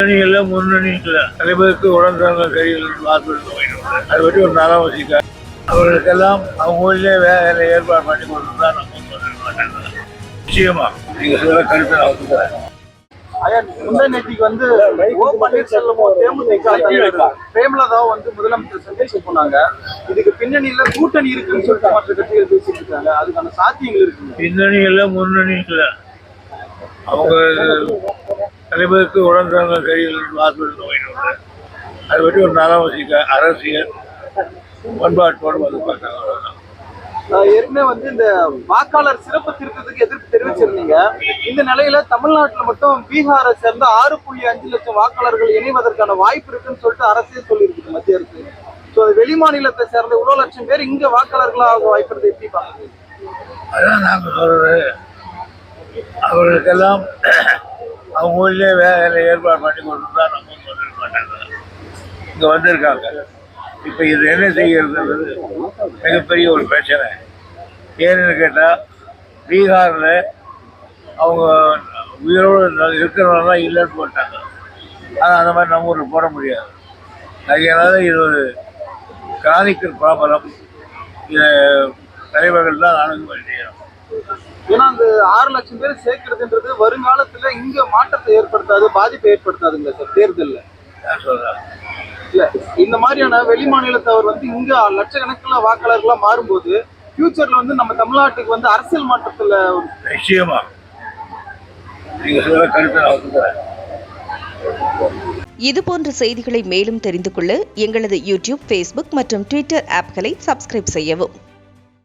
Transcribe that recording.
முன்னணியில் தலைவருக்கு உடன்றாங்க கையில் வாக்குறுதி அதை பற்றி ஒரு நலம் வசிக்க அவர்களுக்கெல்லாம் அவங்க ஊரிலே வேலை ஏற்பாடு பண்ணி கொடுத்து தான் நம்ம சொல்ல மாட்டாங்க. நிச்சயமா நீங்க சொல்ல கருத்தை நான் ஒத்துக்கிறேன். நேற்றுக்கு வந்து ஓ பன்னீர்செல்வமும் தேமுதிக பிரேமலதாவை வந்து முதலமைச்சர் சந்திச்சு போனாங்க. இதுக்கு பின்னணியில கூட்டணி இருக்குன்னு சொல்லிட்டு மற்ற கட்சிகள் பேசிட்டு இருக்காங்க. அதுக்கான சாத்தியங்கள் இருக்கு. பின்னணியில் முன்னணியில் அவங்க தலைவருக்கு உடன்றாங்க கையில் வாக்குறுதி அதை பற்றி ஒரு நலம் வசிக்க அரசியல் பண்பாட்டோடு வந்து பார்த்தாங்க. ஏற்கனவே வந்து இந்த வாக்காளர் சிறப்பு திருத்தத்துக்கு எதிர்ப்பு தெரிவிச்சிருந்தீங்க. இந்த நிலையில தமிழ்நாட்டில் மட்டும் பீகாரை சேர்ந்த 6.5 லட்சம் வாக்காளர்கள் இணைவதற்கான வாய்ப்பு இருக்குன்னு சொல்லிட்டு அரசே சொல்லியிருக்கு மத்திய அரசு. ஸோ வெளி மாநிலத்தை சேர்ந்த இவ்வளவு லட்சம் பேர் இங்க வாக்காளர்களாக வாய்ப்பு இருக்கு, எப்படி பாக்குறீங்க? அதான் நாங்கள் சொல்றது, அவர்களுக்கெல்லாம் அவங்க ஊர்லேயே வேலை ஏற்பாடு பண்ணி கொடுத்து தான் நம்ம சொல்ல மாட்டாங்க. இங்கே வந்திருக்காங்க. இப்போ இது என்ன செய்கிறதுன்றது மிகப்பெரிய ஒரு பிரச்சனை. ஏன்னு கேட்டால் பீகாரில் அவங்க உயிரோடு இருக்கிறவங்கலாம் இல்லைன்னு போட்டாங்க. ஆனால் அந்த மாதிரி நம்ம ஊரில் போட முடியாது. அதனால இது ஒரு கிரானிக்கல் ப்ராப்ளம். இதை தலைவர்கள் தான் அணுகுமுறை செய்யணும். ஏன்னா அந்த 6 லட்சம் பேர் சேர்க்கறதுன்றது வருங்காலத்துல இங்க மாற்றத்தை ஏற்படுத்தாது, பாதிப்பை ஏற்படுத்தாதுங்க சார் தேர்தலில். நான் சொல்றேன் இல்ல, இந்த மாதிரியான வெளி மாநிலத்தவர் வந்து இங்க லட்சக்கணக்கில் வாக்காளர்களா மாறும்போது ஃபியூச்சர்ல வந்து நம்ம தமிழ்நாட்டுக்கு வந்து அரசியல் மாற்றத்துல நிச்சயமா நீங்க சொல்ற கருத்தை நான் ஒத்துக்கிறேன். இதுபோன்ற செய்திகளை மேலும் தெரிந்து கொள்ள எங்களது யூடியூப், ஃபேஸ்புக் மற்றும் ட்விட்டர் ஆப்களை சப்ஸ்கிரைப் செய்யவும்.